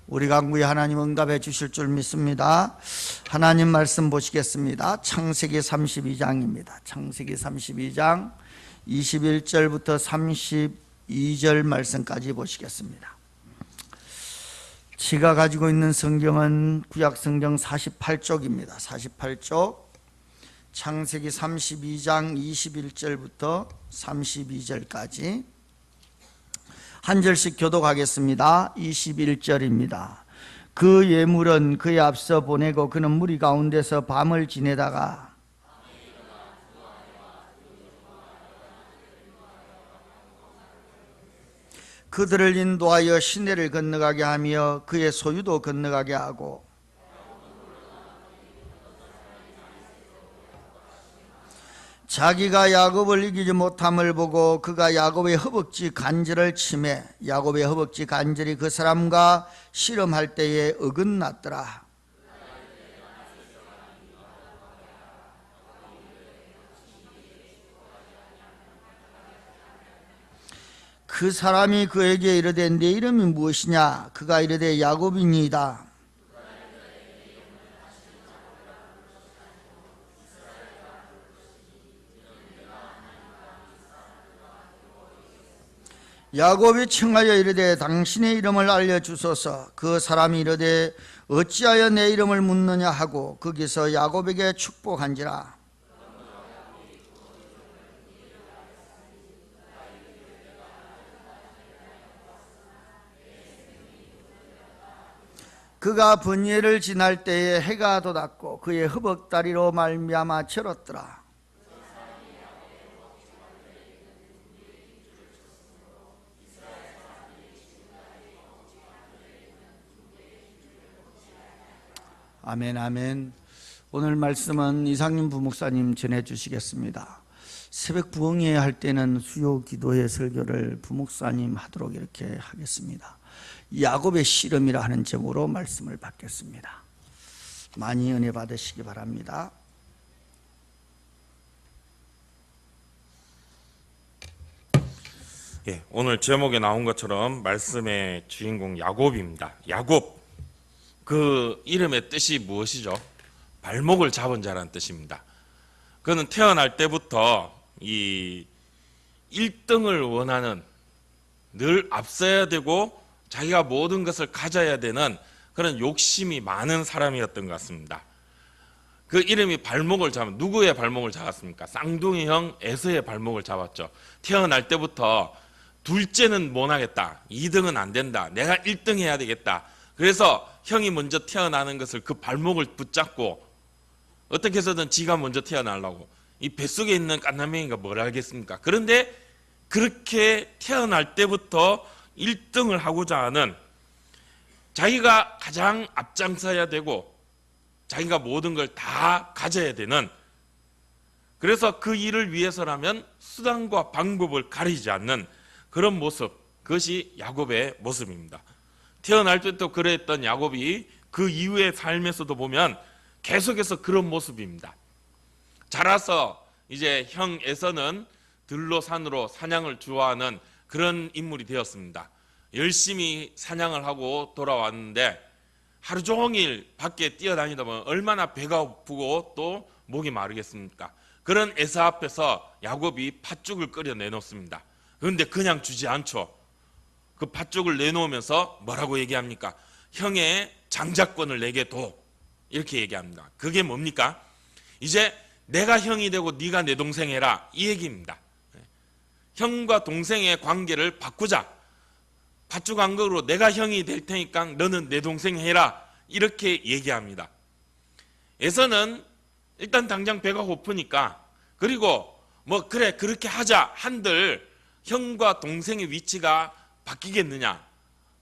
우리 간구에 하나님 응답해 주실 줄 믿습니다. 하나님 말씀 보시겠습니다. 창세기 32장입니다. 창세기 32장 21절부터 32절 말씀까지 보시겠습니다. 제가 가지고 있는 성경은 구약성경 48쪽입니다. 48쪽 창세기 32장 21절부터 32절까지 한 절씩 교독하겠습니다. 21절입니다. 그 예물은 그의 앞서 보내고 그는 무리 가운데서 밤을 지내다가 그들을 인도하여 시내를 건너가게 하며 그의 소유도 건너가게 하고 자기가 야곱을 이기지 못함을 보고 그가 야곱의 허벅지 관절을 치매 야곱의 허벅지 관절이 그 사람과 씨름할 때에 어긋났더라. 그 사람이 그에게 이르되 네 이름이 무엇이냐? 그가 이르되 야곱이니이다. 야곱이 청하여 이르되 당신의 이름을 알려주소서. 그 사람이 이르되 어찌하여 내 이름을 묻느냐 하고 거기서 야곱에게 축복한지라. 그가 번예를 지날 때에 해가 돋았고 그의 허벅다리로 말미암아 절었더라. 아멘, 아멘. 오늘 말씀은 이상윤 부목사님 전해주시겠습니다. 새벽 부흥회 할 때는 수요 기도회 설교를 부목사님 하도록 이렇게 하겠습니다. 야곱의 씨름이라 하는 제목으로 말씀을 받겠습니다. 많이 은혜 받으시기 바랍니다. 오늘 제목에 나온 것처럼 말씀의 주인공 야곱입니다. 야곱, 그 이름의 뜻이 무엇이죠? 발목을 잡은 자라는 뜻입니다. 그는 태어날 때부터 이 1등을 원하는, 늘 앞서야 되고 자기가 모든 것을 가져야 되는 그런 욕심이 많은 사람이었던 것 같습니다. 그 이름이 발목을 잡은, 누구의 발목을 잡았습니까? 쌍둥이 형 에서의 발목을 잡았죠. 태어날 때부터 둘째는 못하겠다, 2등은 안 된다, 내가 1등 해야 되겠다. 그래서 형이 먼저 태어나는 것을 그 발목을 붙잡고 어떻게 해서든 지가 먼저 태어나려고, 이 뱃속에 있는 깐나맹이가 뭘 알겠습니까? 그런데 그렇게 태어날 때부터 1등을 하고자 하는, 자기가 가장 앞장서야 되고 자기가 모든 걸 다 가져야 되는, 그래서 그 일을 위해서라면 수단과 방법을 가리지 않는 그런 모습, 그것이 야곱의 모습입니다. 태어날 때부터 그랬던 야곱이 그 이후의 삶에서도 보면 계속해서 그런 모습입니다. 자라서 이제 형 에서는 들로 산으로 사냥을 좋아하는 그런 인물이 되었습니다. 열심히 사냥을 하고 돌아왔는데 하루 종일 밖에 뛰어다니다 보면 얼마나 배가 고프고 또 목이 마르겠습니까? 그런 에서 앞에서 야곱이 팥죽을 끓여 내놓습니다. 그런데 그냥 주지 않죠. 그 팥죽을 내놓으면서 뭐라고 얘기합니까? 형의 장자권을 내게 둬, 이렇게 얘기합니다. 그게 뭡니까? 이제 내가 형이 되고 네가 내 동생 해라, 이 얘기입니다. 형과 동생의 관계를 바꾸자. 팥죽 한 그릇으로 내가 형이 될 테니까 너는 내 동생 해라, 이렇게 얘기합니다. 에서는 일단 당장 배가 고프니까, 그리고 뭐 그래 그렇게 하자 한들 형과 동생의 위치가 바뀌겠느냐?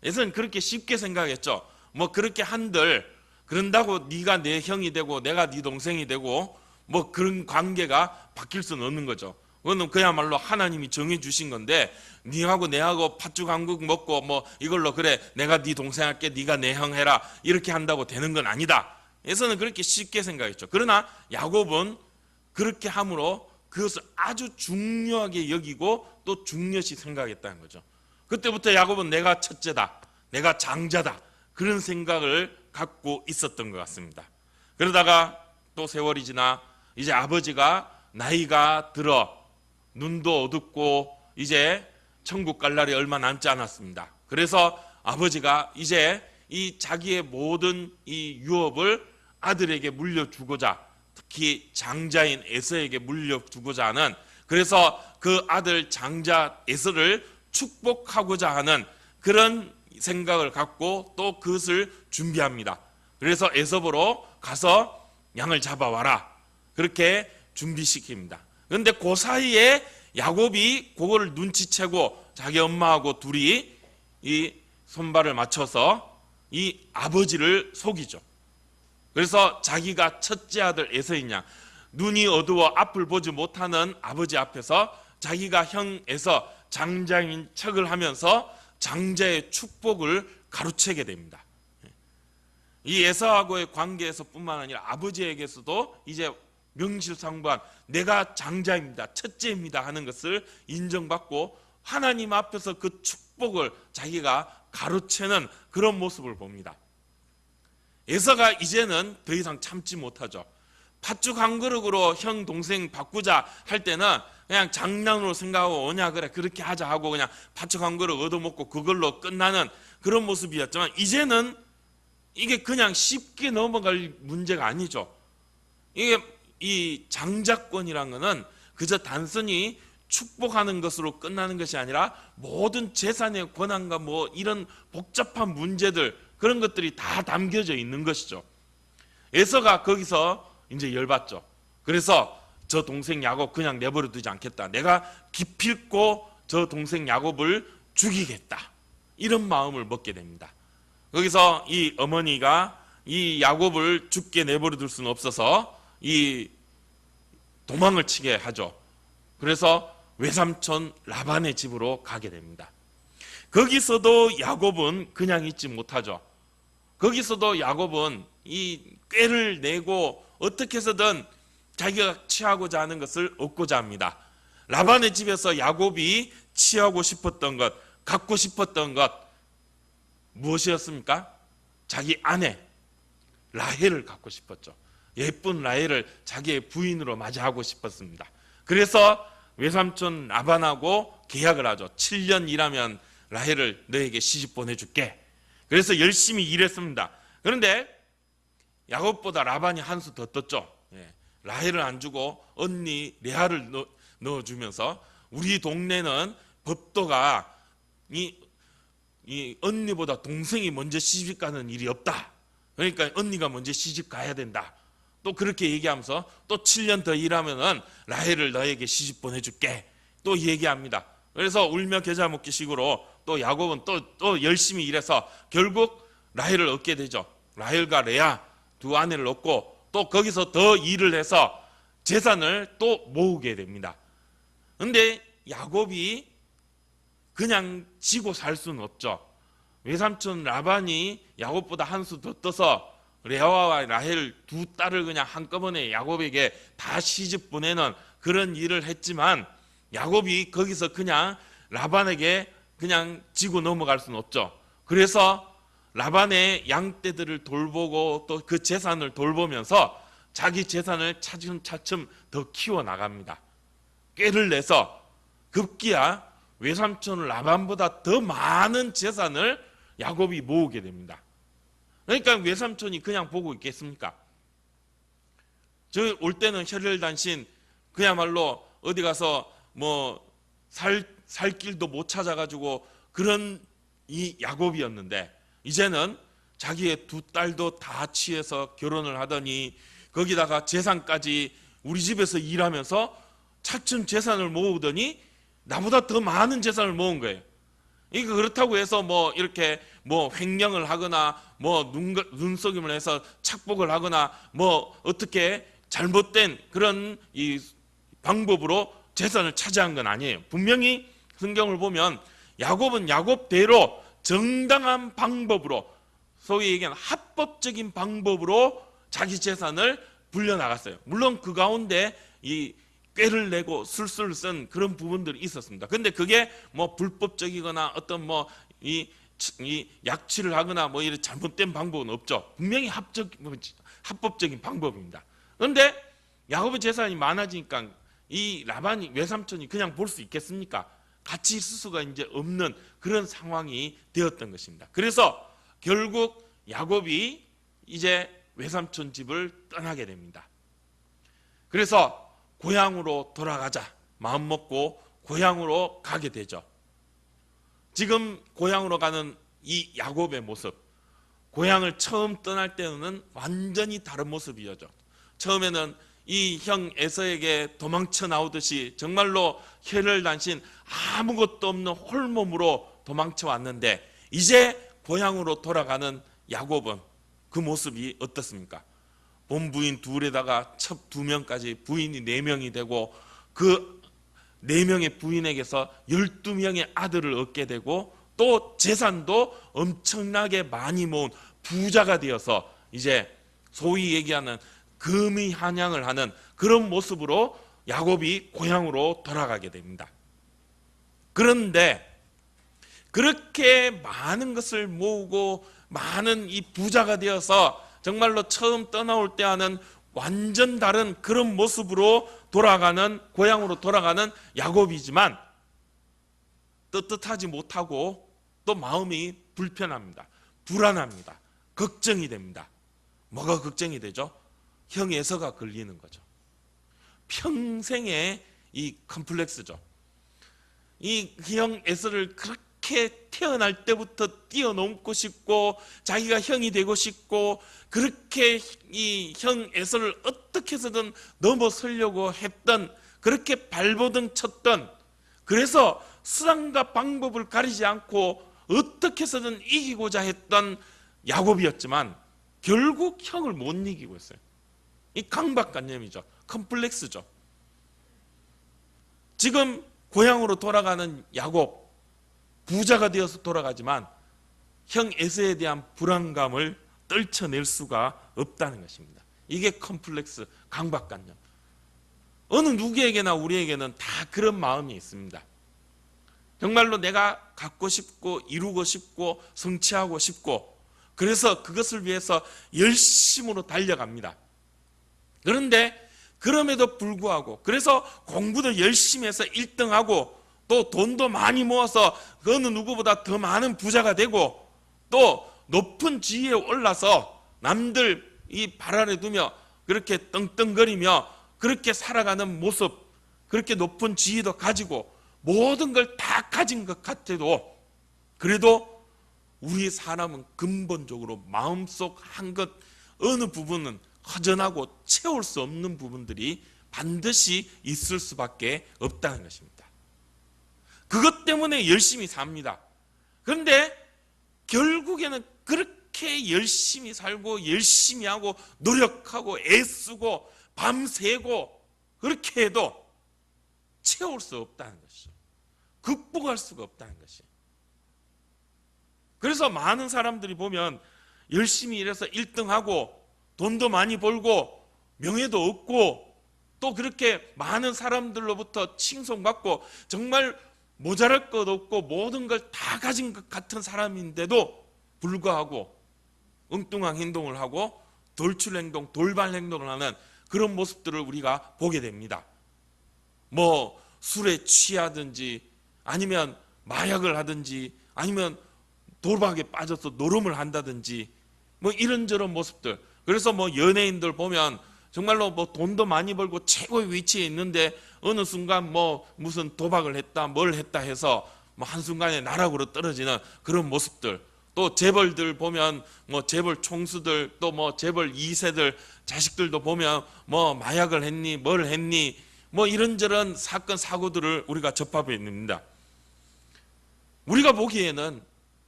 에서는 그렇게 쉽게 생각했죠. 뭐 그렇게 한들 그런다고 네가 내 형이 되고 내가 네 동생이 되고 뭐 그런 관계가 바뀔 수는 없는 거죠. 그거는 그야말로 하나님이 정해 주신 건데, 네하고 내하고 팥죽 한 그릇 먹고 뭐 이걸로 그래 내가 네 동생 할게, 네가 내 형 해라, 이렇게 한다고 되는 건 아니다. 에서는 그렇게 쉽게 생각했죠. 그러나 야곱은 그렇게 함으로 그것을 아주 중요하게 여기고 또 중요시 생각했다는 거죠. 그때부터 야곱은 내가 첫째다, 내가 장자다, 그런 생각을 갖고 있었던 것 같습니다. 그러다가 또 세월이 지나 이제 아버지가 나이가 들어 눈도 어둡고 이제 천국 갈 날이 얼마 남지 않았습니다. 그래서 아버지가 이제 이 자기의 모든 이 유업을 아들에게 물려주고자, 특히 장자인 에서에게 물려주고자 하는, 그래서 그 아들 장자 에서를 축복하고자 하는 그런 생각을 갖고 또 그것을 준비합니다. 그래서 에서보로 가서 양을 잡아와라, 그렇게 준비시킵니다. 그런데 그 사이에 야곱이 그거를 눈치채고 자기 엄마하고 둘이 이 손발을 맞춰서 이 아버지를 속이죠. 그래서 자기가 첫째 아들 에서인 양, 눈이 어두워 앞을 보지 못하는 아버지 앞에서 자기가 형 에서 장자인 척을 하면서 장자의 축복을 가로채게 됩니다. 이 에서하고의 관계에서 뿐만 아니라 아버지에게서도 이제 명실상부한 내가 장자입니다, 첫째입니다 하는 것을 인정받고 하나님 앞에서 그 축복을 자기가 가로채는 그런 모습을 봅니다. 에서가 이제는 더 이상 참지 못하죠. 팥죽 한 그릇으로 형 동생 바꾸자 할 때는 그냥 장난으로 생각하고 오냐 그래 그렇게 하자 하고 그냥 팥죽 한 그릇 얻어먹고 그걸로 끝나는 그런 모습이었지만, 이제는 이게 그냥 쉽게 넘어갈 문제가 아니죠. 이게 이 장자권이란 거는 그저 단순히 축복하는 것으로 끝나는 것이 아니라 모든 재산의 권한과 뭐 이런 복잡한 문제들, 그런 것들이 다 담겨져 있는 것이죠. 에서가 거기서 이제 열받죠. 그래서 저 동생 야곱 그냥 내버려 두지 않겠다, 내가 기필코 저 동생 야곱을 죽이겠다, 이런 마음을 먹게 됩니다. 거기서 이 어머니가 이 야곱을 죽게 내버려 둘 수는 없어서 이 도망을 치게 하죠. 그래서 외삼촌 라반의 집으로 가게 됩니다. 거기서도 야곱은 그냥 있지 못하죠. 거기서도 야곱은 이 꾀를 내고 어떻게 해서든 자기가 취하고자 하는 것을 얻고자 합니다. 라반의 집에서 야곱이 취하고 싶었던 것, 갖고 싶었던 것 무엇이었습니까? 자기 아내 라헬을 갖고 싶었죠. 예쁜 라헬을 자기의 부인으로 맞이하고 싶었습니다. 그래서 외삼촌 라반하고 계약을 하죠. 7년 일하면 라헬을 너에게 시집 보내줄게. 그래서 열심히 일했습니다. 그런데 야곱보다 라반이 한 수 더 떴죠. 라헬을 안 주고 언니 레아를 넣어주면서 우리 동네는 법도가 이 언니보다 동생이 먼저 시집 가는 일이 없다. 그러니까 언니가 먼저 시집 가야 된다. 또 그렇게 얘기하면서 또 7년 더 일하면은 라헬을 너에게 시집 보내줄게. 또 얘기합니다. 그래서 울며 겨자 먹기 식으로 또 야곱은 또 열심히 일해서 결국 라헬을 얻게 되죠. 라헬과 레아 두 아내를 얻고 또 거기서 더 일을 해서 재산을 또 모으게 됩니다. 그런데 야곱이 그냥 지고 살 수는 없죠. 외삼촌 라반이 야곱보다 한 수 더 떠서 레아와 라헬 두 딸을 그냥 한꺼번에 야곱에게 다 시집 보내는 그런 일을 했지만, 야곱이 거기서 그냥 라반에게 그냥 지고 넘어갈 수는 없죠. 그래서 라반의 양떼들을 돌보고 또 그 재산을 돌보면서 자기 재산을 차츰차츰 더 키워나갑니다. 꾀를 내서 급기야 외삼촌 라반보다 더 많은 재산을 야곱이 모으게 됩니다. 그러니까 외삼촌이 그냥 보고 있겠습니까? 저 올 때는 혈혈단신 그야말로 어디 가서 뭐 살 길도 못 찾아가지고 그런 이 야곱이었는데, 이제는 자기의 두 딸도 다 취해서 결혼을 하더니 거기다가 재산까지 우리 집에서 일하면서 차츰 재산을 모으더니 나보다 더 많은 재산을 모은 거예요. 이거 그렇다고 해서 뭐 이렇게 뭐 횡령을 하거나 뭐 눈속임을 해서 착복을 하거나 뭐 어떻게 잘못된 그런 이 방법으로 재산을 차지한 건 아니에요. 분명히 성경을 보면 야곱은 야곱대로 정당한 방법으로, 소위 얘기하는 합법적인 방법으로 자기 재산을 불려나갔어요. 물론 그 가운데 이 꾀를 내고 술수를 쓴 그런 부분들이 있었습니다. 근데 그게 뭐 불법적이거나 어떤 뭐 이 이 약취를 하거나 뭐 이런 잘못된 방법은 없죠. 분명히 합법적인 방법입니다. 그런데 야곱의 재산이 많아지니까 이 라반이 외삼촌이 그냥 볼 수 있겠습니까? 같이 있을 수가 이제 없는 그런 상황이 되었던 것입니다. 그래서 결국 야곱이 이제 외삼촌 집을 떠나게 됩니다. 그래서 고향으로 돌아가자 마음 먹고 고향으로 가게 되죠. 지금 고향으로 가는 이 야곱의 모습, 고향을 처음 떠날 때는 완전히 다른 모습이었죠. 처음에는 이 형 에서에게 도망쳐 나오듯이 정말로 혈을 단신 아무것도 없는 홀몸으로 도망쳐 왔는데, 이제 고향으로 돌아가는 야곱은 그 모습이 어떻습니까? 본부인 둘에다가 첩 2명까지 부인이 4명이 되고, 그 4명의 부인에게서 12명의 아들을 얻게 되고, 또 재산도 엄청나게 많이 모은 부자가 되어서 이제 소위 얘기하는 금이 한양을 하는 그런 모습으로 야곱이 고향으로 돌아가게 됩니다. 그런데 그렇게 많은 것을 모으고 많은 이 부자가 되어서 정말로 처음 떠나올 때와는 완전 다른 그런 모습으로 돌아가는, 고향으로 돌아가는 야곱이지만 떳떳하지 못하고 또 마음이 불편합니다. 불안합니다. 걱정이 됩니다. 뭐가 걱정이 되죠? 형 에서가 걸리는 거죠. 평생의 이 컴플렉스죠. 이 형 에서를 그렇게 태어날 때부터 뛰어넘고 싶고 자기가 형이 되고 싶고 그렇게 이 형 에서를 어떻게 해서든 넘어서려고 했던, 그렇게 발버둥 쳤던, 그래서 수단과 방법을 가리지 않고 어떻게 해서든 이기고자 했던 야곱이었지만 결국 형을 못 이기고 있어요. 이 강박관념이죠. 컴플렉스죠. 지금 고향으로 돌아가는 야곱, 부자가 되어서 돌아가지만 형 에서에 대한 불안감을 떨쳐낼 수가 없다는 것입니다. 이게 컴플렉스, 강박관념. 어느 누구에게나 우리에게는 다 그런 마음이 있습니다. 정말로 내가 갖고 싶고 이루고 싶고 성취하고 싶고, 그래서 그것을 위해서 열심으로 달려갑니다. 그런데 그럼에도 불구하고, 그래서 공부도 열심히 해서 1등하고 또 돈도 많이 모아서 그 어느 누구보다 더 많은 부자가 되고 또 높은 지위에 올라서 남들 이 발 아래 두며 그렇게 떵떵거리며 그렇게 살아가는 모습, 그렇게 높은 지위도 가지고 모든 걸 다 가진 것 같아도, 그래도 우리 사람은 근본적으로 마음속 한것 어느 부분은 허전하고 채울 수 없는 부분들이 반드시 있을 수밖에 없다는 것입니다. 그것 때문에 열심히 삽니다. 그런데 결국에는 그렇게 열심히 살고 열심히 하고 노력하고 애쓰고 밤새고 그렇게 해도 채울 수 없다는 것이죠. 극복할 수가 없다는 것이에요. 그래서 많은 사람들이 보면 열심히 일해서 1등하고 돈도 많이 벌고 명예도 얻고 또 그렇게 많은 사람들로부터 칭송받고 정말 모자랄 것 없고 모든 걸 다 가진 것 같은 사람인데도 불구하고 엉뚱한 행동을 하고 돌출 행동, 돌발 행동을 하는 그런 모습들을 우리가 보게 됩니다. 뭐 술에 취하든지 아니면 마약을 하든지 아니면 도박에 빠져서 노름을 한다든지 뭐 이런저런 모습들. 그래서 뭐 연예인들 보면 정말로 뭐 돈도 많이 벌고 최고의 위치에 있는데 어느 순간 뭐 무슨 도박을 했다 뭘 했다 해서 뭐 한순간에 나락으로 떨어지는 그런 모습들. 또 재벌들 보면 뭐 재벌 총수들 또 뭐 재벌 2세들 자식들도 보면 뭐 마약을 했니 뭘 했니 뭐 이런저런 사건 사고들을 우리가 접하고 있습니다. 우리가 보기에는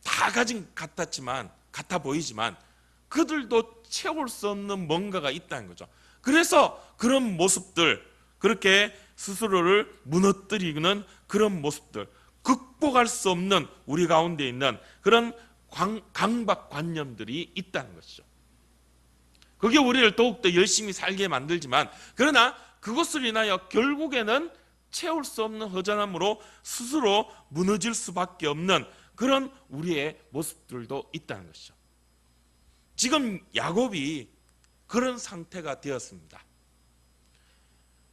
다 가진 것 같아 보이지만 그들도 채울 수 없는 뭔가가 있다는 거죠. 그래서 그런 모습들, 그렇게 스스로를 무너뜨리는 그런 모습들, 극복할 수 없는 우리 가운데 있는 그런 강박관념들이 있다는 것이죠. 그게 우리를 더욱더 열심히 살게 만들지만, 그러나 그것을 인하여 결국에는 채울 수 없는 허전함으로 스스로 무너질 수밖에 없는 그런 우리의 모습들도 있다는 것이죠. 지금 야곱이 그런 상태가 되었습니다.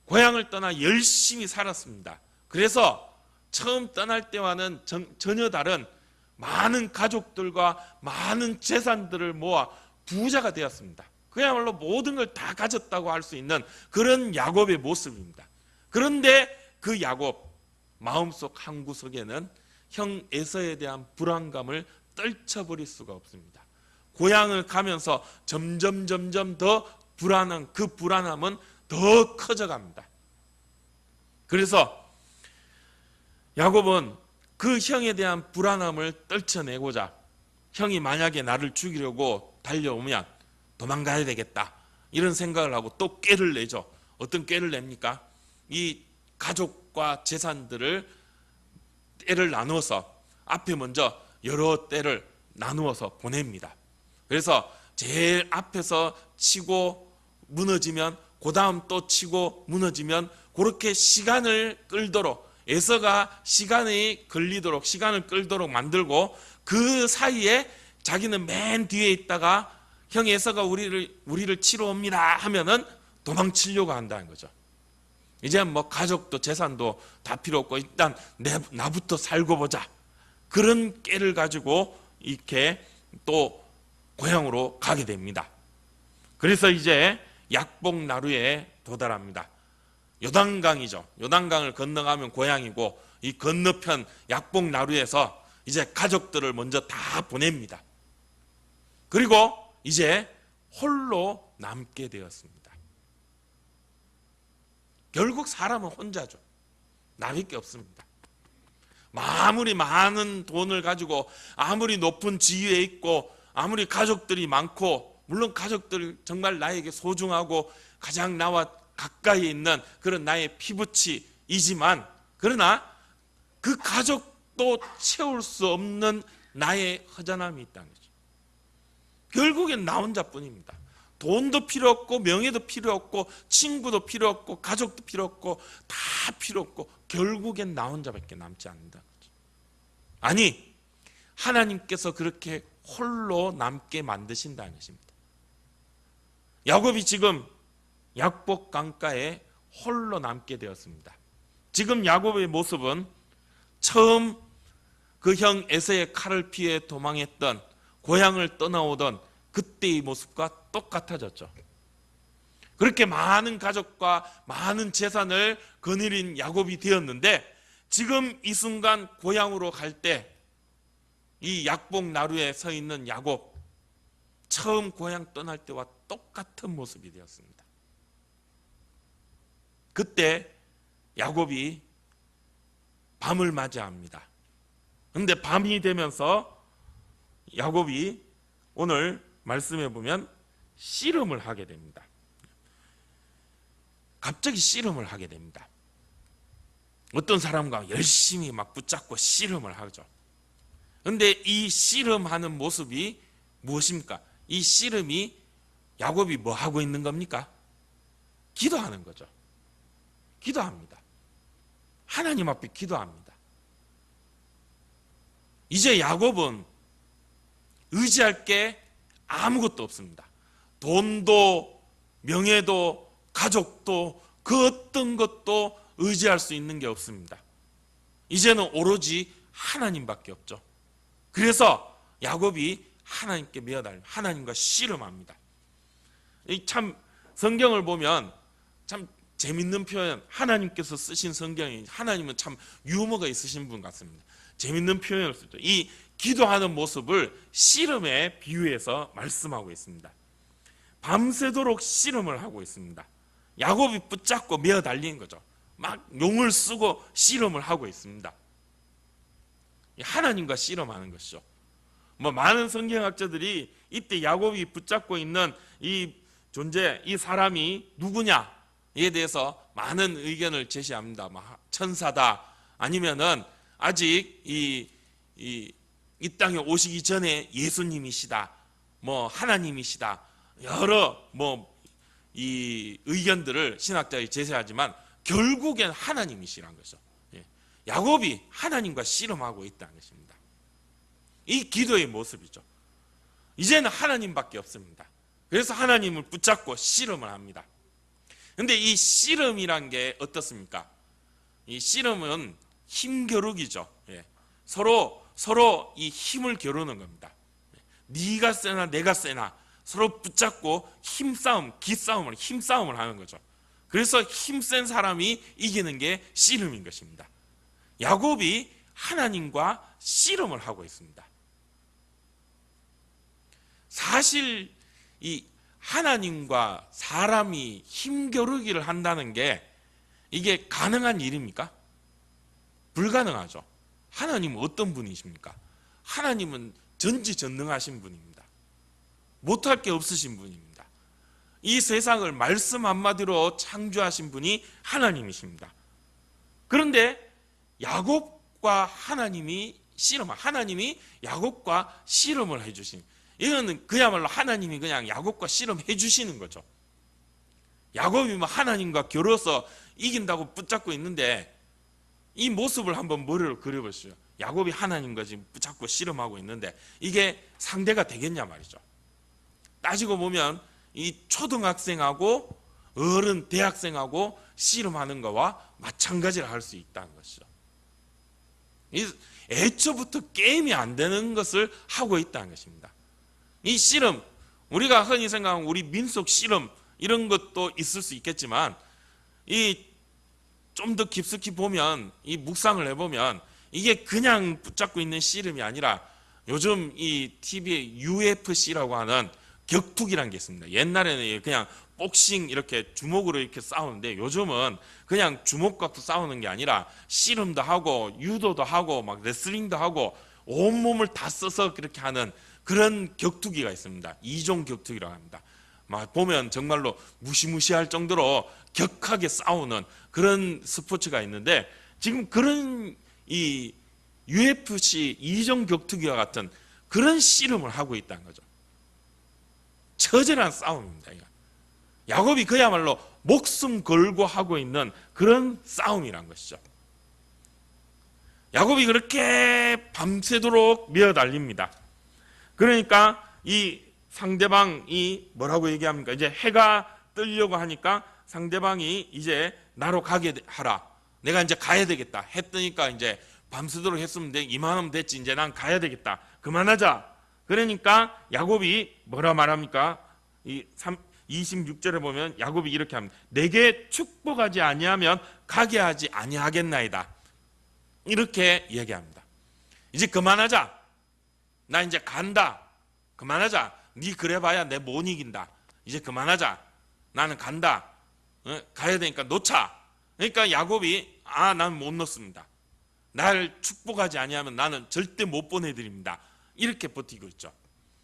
고향을 떠나 열심히 살았습니다. 그래서 처음 떠날 때와는 전혀 다른 많은 가족들과 많은 재산들을 모아 부자가 되었습니다. 그야말로 모든 걸 다 가졌다고 할 수 있는 그런 야곱의 모습입니다. 그런데 그 야곱 마음속 한구석에는 형 에서에 대한 불안감을 떨쳐버릴 수가 없습니다. 고향을 가면서 점점 더 불안한 그 불안함은 더 커져갑니다. 그래서 야곱은 그 형에 대한 불안함을 떨쳐내고자 형이 만약에 나를 죽이려고 달려오면 도망가야 되겠다 이런 생각을 하고 또 꾀를 내죠. 어떤 꾀를 냅니까? 이 가족과 재산들을 떼를 나누어서 앞에 먼저 여러 떼를 나누어서 보냅니다. 그래서 제일 앞에서 치고 무너지면 그 다음 또 치고 무너지면 그렇게 시간을 끌도록 에서가 시간이 걸리도록 시간을 끌도록 만들고 그 사이에 자기는 맨 뒤에 있다가 형 에서가 우리를 치러 옵니다 하면은 도망치려고 한다는 거죠. 이제 뭐 가족도 재산도 다 필요 없고 일단 나부터 살고 보자. 그런 깨를 가지고 이렇게 또 고향으로 가게 됩니다. 그래서 이제 약복 나루에 도달합니다. 요단강이죠. 요단강을 건너가면 고향이고 이 건너편 약복 나루에서 이제 가족들을 먼저 다 보냅니다. 그리고 이제 홀로 남게 되었습니다. 결국 사람은 혼자죠. 나밖에 없습니다. 아무리 많은 돈을 가지고 아무리 높은 지위에 있고 아무리 가족들이 많고 물론 가족들 정말 나에게 소중하고 가장 나와 가까이 있는 그런 나의 피부치이지만 그러나 그 가족도 채울 수 없는 나의 허전함이 있다는 거죠. 결국엔 나 혼자뿐입니다. 돈도 필요 없고 명예도 필요 없고 친구도 필요 없고 가족도 필요 없고 다 필요 없고 결국엔 나 혼자밖에 남지 않는다는 거죠. 아니 하나님께서 그렇게 홀로 남게 만드신다는 것입니다. 야곱이 지금 약복 강가에 홀로 남게 되었습니다. 지금 야곱의 모습은 처음 그 형 에서의 칼을 피해 도망했던 고향을 떠나오던 그때의 모습과 똑같아졌죠. 그렇게 많은 가족과 많은 재산을 거느린 야곱이 되었는데 지금 이 순간 고향으로 갈 때 이 약복 나루에 서 있는 야곱 처음 고향 떠날 때와 똑같은 모습이 되었습니다. 그때 야곱이 밤을 맞이합니다. 그런데 밤이 되면서 야곱이 오늘 말씀해 보면 씨름을 하게 됩니다. 갑자기 씨름을 하게 됩니다. 어떤 사람과 열심히 막 붙잡고 씨름을 하죠. 그런데 이 씨름하는 모습이 무엇입니까? 이 씨름이 야곱이 뭐 하고 있는 겁니까? 기도하는 거죠. 기도합니다. 하나님 앞에 기도합니다. 이제 야곱은 의지할 게 아무것도 없습니다. 돈도 명예도 가족도 그 어떤 것도 의지할 수 있는 게 없습니다. 이제는 오로지 하나님밖에 없죠. 그래서 야곱이 하나님께 매어달려 하나님과 씨름합니다. 참 성경을 보면 참 재밌는 표현, 하나님께서 쓰신 성경이 하나님은 참 유머가 있으신 분 같습니다. 재밌는 표현을 쓰죠. 이 기도하는 모습을 씨름에 비유해서 말씀하고 있습니다. 밤새도록 씨름을 하고 있습니다. 야곱이 붙잡고 매어 달린 거죠. 막 용을 쓰고 씨름을 하고 있습니다. 하나님과 씨름하는 것이죠. 뭐 많은 성경학자들이 이때 야곱이 붙잡고 있는 이 존재, 이 사람이 누구냐에 대해서 많은 의견을 제시합니다. 뭐 천사다, 아니면은 아직 이 땅에 오시기 전에 예수님이시다, 뭐 하나님이시다, 여러 이 의견들을 신학자들이 제시하지만 결국엔 하나님이시란 거죠. 야곱이 하나님과 씨름하고 있다는 것입니다. 이 기도의 모습이죠. 이제는 하나님밖에 없습니다. 그래서 하나님을 붙잡고 씨름을 합니다. 근데 이 씨름이란 게 어떻습니까? 이 씨름은 힘겨루기죠. 예. 서로 이 힘을 겨루는 겁니다. 네가 세나 내가 세나 서로 붙잡고 힘싸움을 하는 거죠. 그래서 힘센 사람이 이기는 게 씨름인 것입니다. 야곱이 하나님과 씨름을 하고 있습니다. 사실 이 하나님과 사람이 힘겨루기를 한다는 게 이게 가능한 일입니까? 불가능하죠. 하나님은 어떤 분이십니까? 하나님은 전지전능하신 분입니다. 못할 게 없으신 분입니다. 이 세상을 말씀 한마디로 창조하신 분이 하나님이십니다. 그런데 야곱과 하나님이 야곱과 씨름을 해주신, 이거는 그야말로 하나님이 그냥 야곱과 씨름해 주시는 거죠. 야곱이 하나님과 겨뤄서 이긴다고 붙잡고 있는데 이 모습을 한번 머리로 그려보시죠. 야곱이 하나님과 지금 붙잡고 씨름하고 있는데 이게 상대가 되겠냐 말이죠. 따지고 보면 이 초등학생하고 어른 대학생하고 씨름하는 거와 마찬가지를 할 수 있다는 것이죠. 애초부터 게임이 안 되는 것을 하고 있다는 것입니다. 이 씨름, 우리가 흔히 생각하는 우리 민속 씨름 이런 것도 있을 수 있겠지만 이 좀 더 깊숙이 보면, 이 묵상을 해보면 이게 그냥 붙잡고 있는 씨름이 아니라 요즘 이 TV에 UFC라고 하는 격투기라는 게 있습니다. 옛날에는 그냥 복싱 이렇게 주먹으로 이렇게 싸우는데 요즘은 그냥 주먹 갖고 싸우는 게 아니라 씨름도 하고 유도도 하고 막 레슬링도 하고 온몸을 다 써서 그렇게 하는 그런 격투기가 있습니다. 이종 격투기라고 합니다. 막 보면 정말로 무시무시할 정도로 격하게 싸우는 그런 스포츠가 있는데 지금 그런 이 UFC 이종 격투기와 같은 그런 씨름을 하고 있다는 거죠. 처절한 싸움입니다. 이거. 야곱이 그야말로 목숨 걸고 하고 있는 그런 싸움이란 것이죠. 야곱이 그렇게 밤새도록 메어달립니다. 그러니까 이 상대방이 뭐라고 얘기합니까? 이제 해가 뜨려고 하니까 상대방이 이제 나로 가게 하라. 내가 이제 가야 되겠다. 해 뜨니까 이제 밤새도록 했으면 이만하면 됐지. 이제 난 가야 되겠다. 그만하자. 그러니까 야곱이 뭐라 말합니까? 이 26절에 보면 야곱이 이렇게 합니다. 내게 축복하지 아니하면 가게 하지 아니하겠나이다. 이렇게 얘기합니다. 이제 그만하자. 나 이제 간다. 그만하자. 네 그래봐야 내 못 이긴다. 이제 그만하자. 나는 간다. 가야 되니까 놓자. 그러니까 야곱이 난 못 놓습니다. 나를 축복하지 아니하면 나는 절대 못 보내드립니다. 이렇게 버티고 있죠.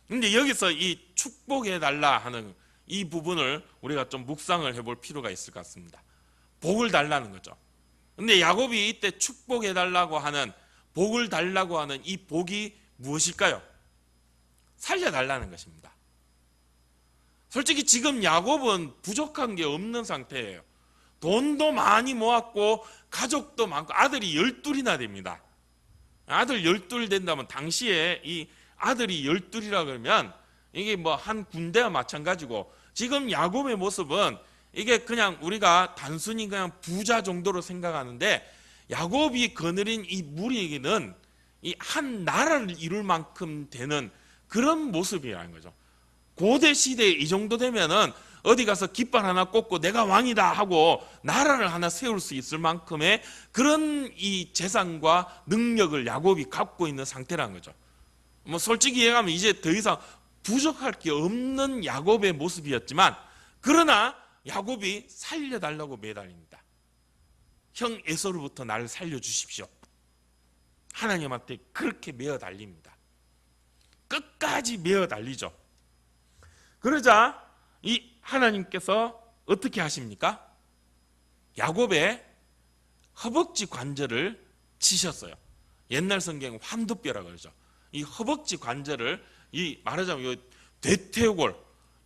근데 여기서 이 축복해달라 하는 이 부분을 우리가 좀 묵상을 해볼 필요가 있을 것 같습니다. 복을 달라는 거죠. 근데 야곱이 이때 축복해달라고 하는, 복을 달라고 하는 이 복이 무엇일까요? 살려달라는 것입니다. 솔직히 지금 야곱은 부족한 게 없는 상태예요. 돈도 많이 모았고 가족도 많고 아들이 12이나 됩니다. 아들 12 된다면 당시에 이 아들이 12이라 그러면 이게 뭐 한 군대와 마찬가지고, 지금 야곱의 모습은 이게 그냥 우리가 단순히 그냥 부자 정도로 생각하는데 야곱이 거느린 이 무리에게는 이 한 나라를 이룰 만큼 되는 그런 모습이라는 거죠. 고대 시대에 이 정도 되면은 어디 가서 깃발 하나 꽂고 내가 왕이다 하고 나라를 하나 세울 수 있을 만큼의 그런 이 재산과 능력을 야곱이 갖고 있는 상태라는 거죠. 뭐 솔직히 얘기하면 이제 더 이상 부족할 게 없는 야곱의 모습이었지만, 그러나 야곱이 살려달라고 매달립니다. 형 에서로부터 나를 살려주십시오. 하나님한테 그렇게 매어달립니다. 끝까지 매어달리죠. 그러자 이 하나님께서 어떻게 하십니까? 야곱의 허벅지 관절을 치셨어요. 옛날 성경은 환두뼈라 그러죠. 이 허벅지 관절을, 이 말하자면 이 대퇴골,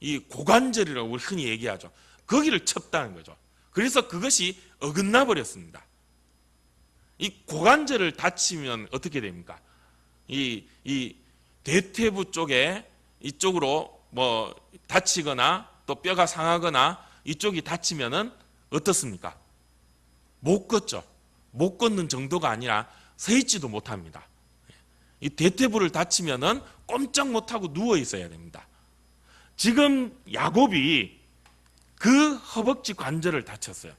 이 고관절이라고 우리 흔히 얘기하죠. 거기를 쳤다는 거죠. 그래서 그것이 어긋나 버렸습니다. 이 고관절을 다치면 어떻게 됩니까? 이 대퇴부 쪽에 이쪽으로 뭐 다치거나 또 뼈가 상하거나 이쪽이 다치면은 어떻습니까? 못 걷죠. 못 걷는 정도가 아니라 서 있지도 못합니다. 이 대퇴부를 다치면은 꼼짝 못하고 누워 있어야 됩니다. 지금 야곱이 그 허벅지 관절을 다쳤어요.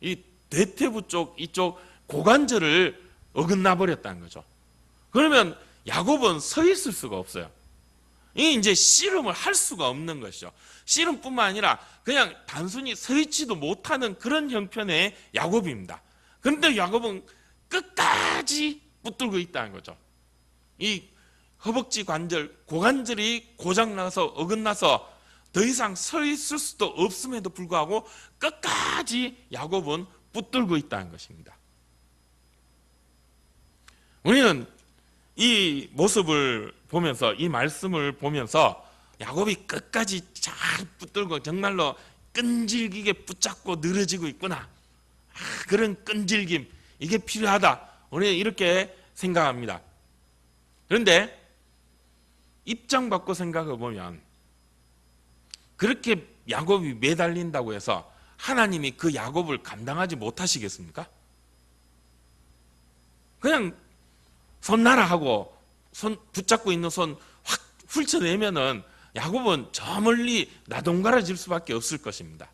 이 대퇴부 쪽 이쪽 고관절을 어긋나 버렸다는 거죠. 그러면 야곱은 서 있을 수가 없어요. 이 이제 씨름을 할 수가 없는 것이죠. 씨름뿐만 아니라 그냥 단순히 서 있지도 못하는 그런 형편의 야곱입니다. 그런데 야곱은 끝까지 붙들고 있다는 거죠. 이 허벅지 관절, 고관절이 고장나서 어긋나서 더 이상 서 있을 수도 없음에도 불구하고 끝까지 야곱은 붙들고 있다는 것입니다. 우리는 이 모습을 보면서, 이 말씀을 보면서 야곱이 끝까지 잘 붙들고 정말로 끈질기게 붙잡고 늘어지고 있구나, 그런 끈질김, 이게 필요하다, 우리는 이렇게 생각합니다. 그런데 입장 바꿔 생각해 보면 그렇게 야곱이 매달린다고 해서 하나님이 그 야곱을 감당하지 못하시겠습니까? 그냥 손 놔라 하고 손 붙잡고 있는 손 확 훑어내면은 야곱은 저 멀리 나동갈아질 수밖에 없을 것입니다.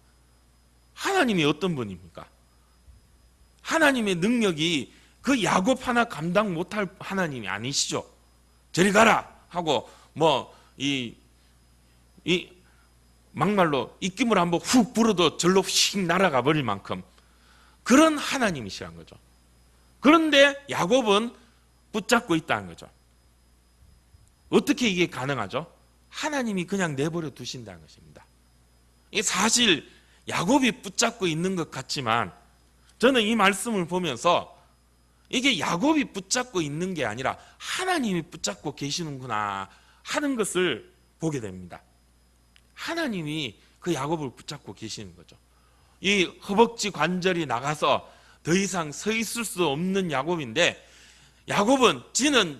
하나님이 어떤 분입니까? 하나님의 능력이 그 야곱 하나 감당 못할 하나님이 아니시죠. 저리 가라 하고 이 막말로 입김을 한번 훅 불어도 절로 휙 날아가 버릴 만큼 그런 하나님이시란 거죠. 그런데 야곱은 붙잡고 있다는 거죠. 어떻게 이게 가능하죠? 하나님이 그냥 내버려 두신다는 것입니다. 사실 야곱이 붙잡고 있는 것 같지만 저는 이 말씀을 보면서 이게 야곱이 붙잡고 있는 게 아니라 하나님이 붙잡고 계시는구나 하는 것을 보게 됩니다. 하나님이 그 야곱을 붙잡고 계시는 거죠. 이 허벅지 관절이 나가서 더 이상 서 있을 수 없는 야곱인데, 야곱은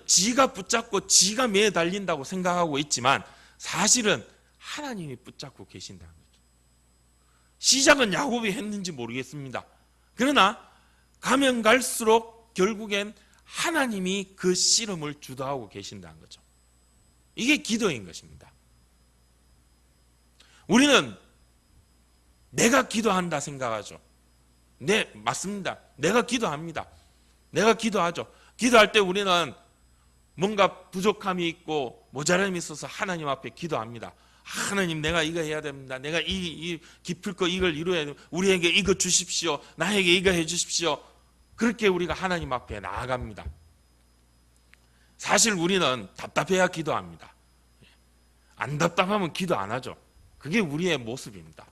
지가 붙잡고 지가 매달린다고 생각하고 있지만 사실은 하나님이 붙잡고 계신다는 거죠. 시작은 야곱이 했는지 모르겠습니다. 그러나 가면 갈수록 결국엔 하나님이 그 씨름을 주도하고 계신다는 거죠. 이게 기도인 것입니다. 우리는 내가 기도한다 생각하죠. 네, 맞습니다. 내가 기도합니다. 내가 기도하죠. 기도할 때 우리는 뭔가 부족함이 있고 모자람이 있어서 하나님 앞에 기도합니다. 하나님, 내가 이거 해야 됩니다. 내가 이 깊을 거 이걸 이루어야 됩니다. 우리에게 이거 주십시오. 나에게 이거 해 주십시오. 그렇게 우리가 하나님 앞에 나아갑니다. 사실 우리는 답답해야 기도합니다. 안 답답하면 기도 안 하죠. 그게 우리의 모습입니다.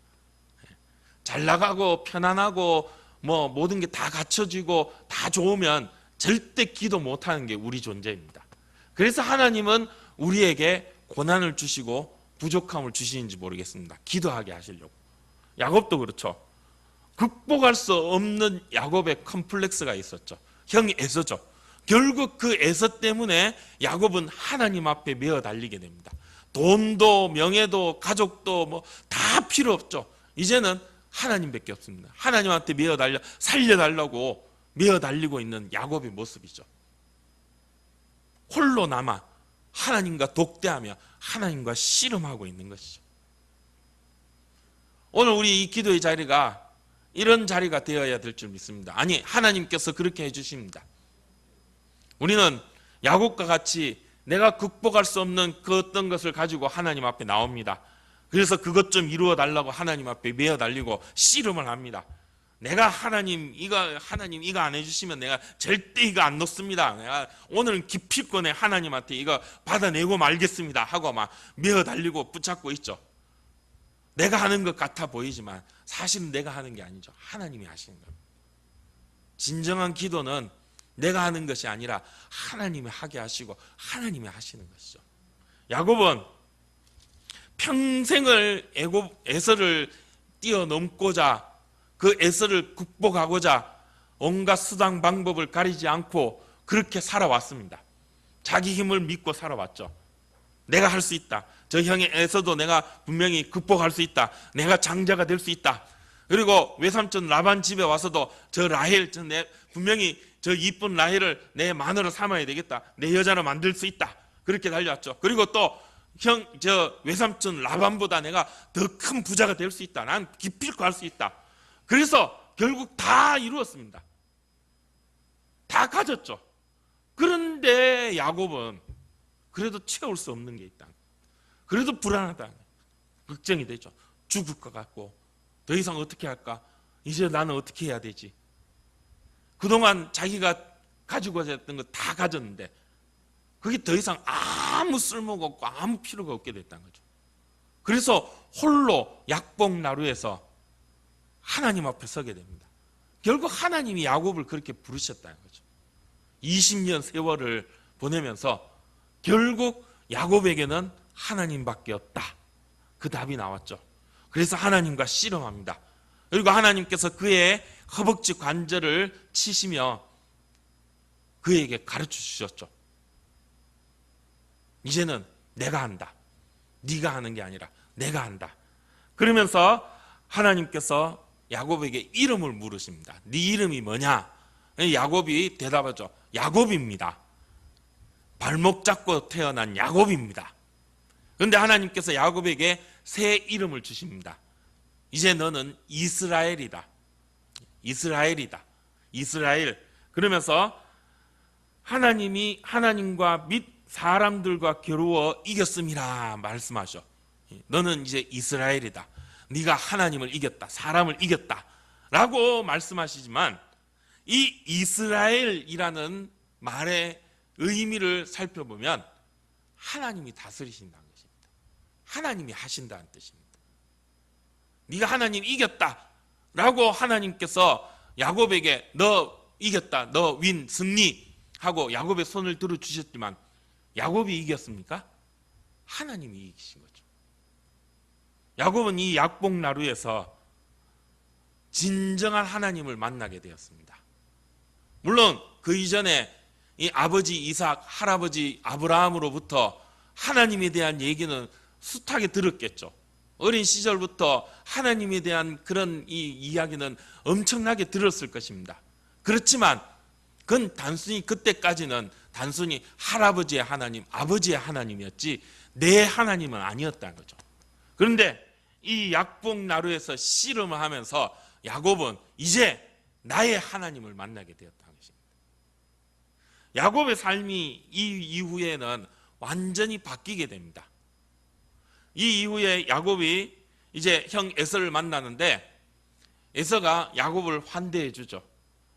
잘 나가고 편안하고 모든 게 다 갖춰지고 다 좋으면 절대 기도 못하는 게 우리 존재입니다. 그래서 하나님은 우리에게 고난을 주시고 부족함을 주시는지 모르겠습니다. 기도하게 하시려고. 야곱도 그렇죠. 극복할 수 없는 야곱의 컴플렉스가 있었죠. 형이 에서죠. 결국 그 에서 때문에 야곱은 하나님 앞에 메어 달리게 됩니다. 돈도 명예도 가족도 다 필요 없죠. 이제는 하나님밖에 없습니다. 하나님한테 메어 달려 살려달라고 메어 달리고 있는 야곱의 모습이죠. 홀로 남아 하나님과 독대하며 하나님과 씨름하고 있는 것이죠. 오늘 우리 이 기도의 자리가 이런 자리가 되어야 될 줄 믿습니다. 아니, 하나님께서 그렇게 해주십니다. 우리는 야곱과 같이 내가 극복할 수 없는 그 어떤 것을 가지고 하나님 앞에 나옵니다. 그래서 그것 좀 이루어 달라고 하나님 앞에 메어 달리고 씨름을 합니다. 내가 하나님 이거 안 해주시면 내가 절대 이거 안 놓습니다. 내가 오늘은 기필권에 하나님한테 이거 받아내고 말겠습니다 하고 막 메어 달리고 붙잡고 있죠. 내가 하는 것 같아 보이지만 사실은 내가 하는 게 아니죠. 하나님이 하시는 겁니다. 진정한 기도는 내가 하는 것이 아니라 하나님이 하게 하시고 하나님이 하시는 것이죠. 야곱은 평생을 에서를 뛰어넘고자, 그 에서를 극복하고자 온갖 수단 방법을 가리지 않고 그렇게 살아왔습니다. 자기 힘을 믿고 살아왔죠. 내가 할 수 있다. 저 형에서도 내가 분명히 극복할 수 있다. 내가 장자가 될 수 있다. 그리고 외삼촌 라반 집에 와서도 저 라헬, 분명히 저 이쁜 라헬을 내 마누라 삼아야 되겠다. 내 여자로 만들 수 있다. 그렇게 달려왔죠. 그리고 또 저 외삼촌 라반보다 내가 더 큰 부자가 될 수 있다. 난 기필코 할 수 있다. 그래서 결국 다 이루었습니다. 다 가졌죠. 그런데 야곱은 그래도 채울 수 없는 게 있다. 그래도 불안하다. 걱정이 되죠. 죽을 것 같고 더 이상 어떻게 할까? 이제 나는 어떻게 해야 되지? 그동안 자기가 가지고 있던 거 다 가졌는데 그게 더 이상 아무 쓸모가 없고 아무 필요가 없게 됐다는 거죠. 그래서 홀로 약복나루에서 하나님 앞에 서게 됩니다. 결국 하나님이 야곱을 그렇게 부르셨다는 거죠. 20년 세월을 보내면서 결국 야곱에게는 하나님밖에 없다. 그 답이 나왔죠. 그래서 하나님과 씨름합니다. 그리고 하나님께서 그의 허벅지 관절을 치시며 그에게 가르쳐 주셨죠. 이제는 내가 한다. 네가 하는 게 아니라 내가 한다. 그러면서 하나님께서 야곱에게 이름을 물으십니다. 네 이름이 뭐냐? 야곱이 대답하죠. 야곱입니다. 발목 잡고 태어난 야곱입니다. 그런데 하나님께서 야곱에게 새 이름을 주십니다. 이제 너는 이스라엘이다. 이스라엘이다. 이스라엘. 그러면서 하나님이 하나님과 및 사람들과 겨루어 이겼음이라 말씀하셔. 너는 이제 이스라엘이다. 네가 하나님을 이겼다. 사람을 이겼다. 라고 말씀하시지만 이 이스라엘이라는 말의 의미를 살펴보면 하나님이 다스리신다는 것입니다. 하나님이 하신다는 뜻입니다. 네가 하나님 이겼다 라고 하나님께서 야곱에게 너 이겼다, 너 윈 승리하고 야곱의 손을 들어주셨지만 야곱이 이겼습니까? 하나님이 이기신 거죠. 야곱은 이 약복나루에서 진정한 하나님을 만나게 되었습니다. 물론 그 이전에 이 아버지 이삭, 할아버지 아브라함으로부터 하나님에 대한 얘기는 숱하게 들었겠죠. 어린 시절부터 하나님에 대한 그런 이 이야기는 엄청나게 들었을 것입니다. 그렇지만 그건 단순히 그때까지는 단순히 할아버지의 하나님, 아버지의 하나님이었지 내 하나님은 아니었다는 거죠. 그런데 이 약복나루에서 씨름을 하면서 야곱은 이제 나의 하나님을 만나게 되었다는 것입니다. 야곱의 삶이 이 이후에는 완전히 바뀌게 됩니다. 이 이후에 야곱이 이제 형 에서를 만나는데 에서가 야곱을 환대해 주죠.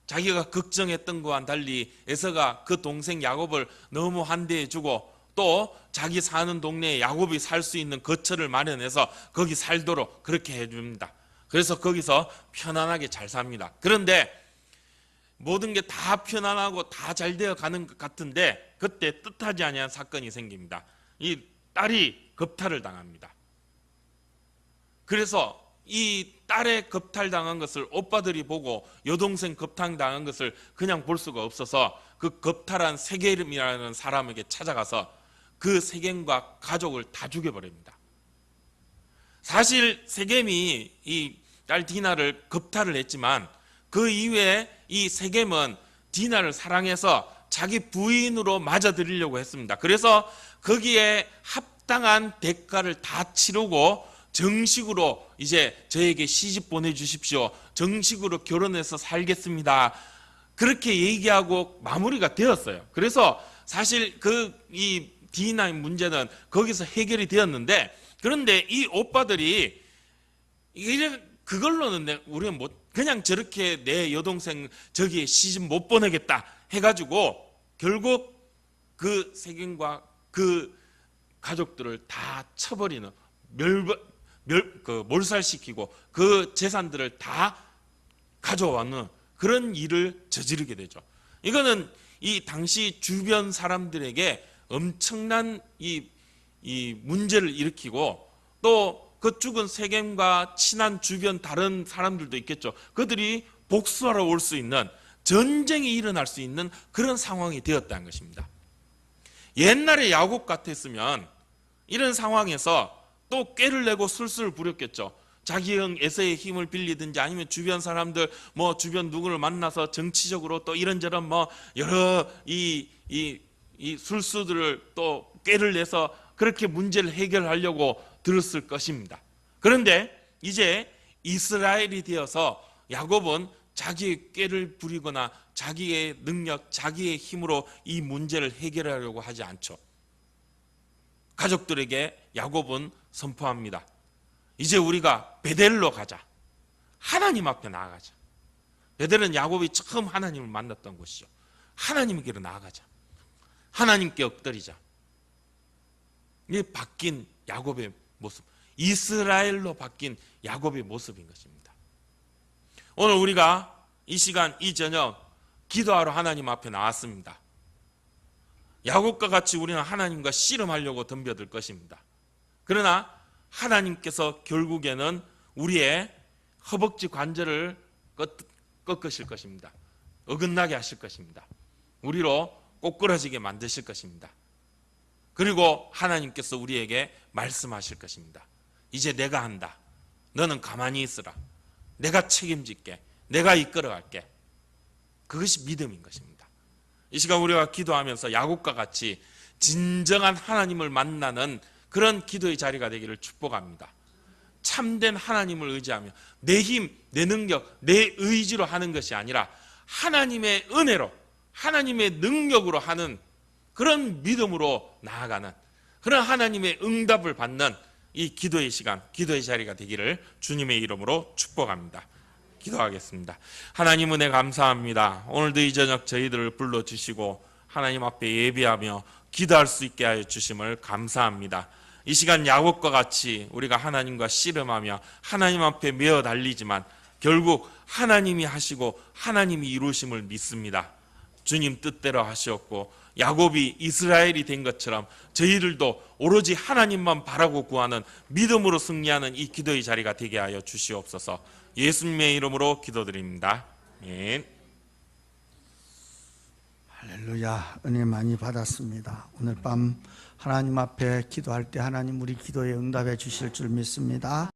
자기가 걱정했던 것과는 달리 에서가 그 동생 야곱을 너무 환대해 주고 또 자기 사는 동네에 야곱이 살 수 있는 거처를 마련해서 거기 살도록 그렇게 해줍니다. 그래서 거기서 편안하게 잘 삽니다. 그런데 모든 게 다 편안하고 다 잘 되어 가는 것 같은데 그때 뜻하지 아니한 사건이 생깁니다. 이 딸이 겁탈을 당합니다. 그래서 이 딸의 겁탈당한 것을 오빠들이 보고 여동생 겁탈당한 것을 그냥 볼 수가 없어서 그 겁탈한 세겜이라는 사람에게 찾아가서 그 세겜과 가족을 다 죽여버립니다. 사실 세겜이 이 딸 디나를 겁탈을 했지만 그 이후에 이 세겜은 디나를 사랑해서 자기 부인으로 맞아들이려고 했습니다. 그래서 거기에 합당한 대가를 다 치르고 정식으로 이제 저에게 시집 보내주십시오. 정식으로 결혼해서 살겠습니다. 그렇게 얘기하고 마무리가 되었어요. 그래서 사실 이 디나의 문제는 거기서 해결이 되었는데 그런데 이 오빠들이 그걸로는 우리는 그냥 저렇게 내 여동생 저기에 시집 못 보내겠다 해가지고 결국 그 세겜과 그 가족들을 다 쳐버리는 몰살시키고 그 재산들을 다 가져와는 그런 일을 저지르게 되죠. 이거는 이 당시 주변 사람들에게 엄청난 이 문제를 일으키고 또 그 죽은 세겜과 친한 주변 다른 사람들도 있겠죠. 그들이 복수하러 올 수 있는 전쟁이 일어날 수 있는 그런 상황이 되었다는 것입니다. 옛날에 야곱 같았으면 이런 상황에서 또 꾀를 내고 술술 부렸겠죠. 자기 형 에서의 힘을 빌리든지 아니면 주변 사람들 주변 누구를 만나서 정치적으로 또 이런저런 여러 이 술수들을 또 꾀를 내서 그렇게 문제를 해결하려고 들었을 것입니다. 그런데 이제 이스라엘이 되어서 야곱은 자기의 꾀를 부리거나 자기의 능력, 자기의 힘으로 이 문제를 해결하려고 하지 않죠. 가족들에게 야곱은 선포합니다. 이제 우리가 베델로 가자. 하나님 앞에 나아가자. 베델은 야곱이 처음 하나님을 만났던 곳이죠. 하나님께로 나아가자. 하나님께 엎드리자. 이 바뀐 야곱의 모습, 이스라엘로 바뀐 야곱의 모습인 것입니다. 오늘 우리가 이 시간, 이 저녁 기도하러 하나님 앞에 나왔습니다. 야곱과 같이 우리는 하나님과 씨름하려고 덤벼들 것입니다. 그러나 하나님께서 결국에는 우리의 허벅지 관절을 꺾으실 것입니다. 어긋나게 하실 것입니다. 우리로 꼬꾸라지게 만드실 것입니다. 그리고 하나님께서 우리에게 말씀하실 것입니다. 이제 내가 한다. 너는 가만히 있으라. 내가 책임질게. 내가 이끌어갈게. 그것이 믿음인 것입니다. 이 시간 우리가 기도하면서 야곱과 같이 진정한 하나님을 만나는 그런 기도의 자리가 되기를 축복합니다. 참된 하나님을 의지하며 내 힘, 내 능력, 내 의지로 하는 것이 아니라 하나님의 은혜로, 하나님의 능력으로 하는 그런 믿음으로 나아가는 그런 하나님의 응답을 받는 이 기도의 시간, 기도의 자리가 되기를 주님의 이름으로 축복합니다. 기도하겠습니다. 하나님 은혜 감사합니다. 오늘도 이 저녁 저희들을 불러주시고 하나님 앞에 예배하며 기도할 수 있게 하여 주심을 감사합니다. 이 시간 야곱과 같이 우리가 하나님과 씨름하며 하나님 앞에 메어 달리지만 결국 하나님이 하시고 하나님이 이루심을 믿습니다. 주님 뜻대로 하시었고 야곱이 이스라엘이 된 것처럼 저희들도 오로지 하나님만 바라고 구하는 믿음으로 승리하는 이 기도의 자리가 되게 하여 주시옵소서. 예수님의 이름으로 기도드립니다. 아멘. 할렐루야. 은혜 많이 받았습니다. 오늘 밤 하나님 앞에 기도할 때 하나님 우리 기도에 응답해 주실 줄 믿습니다.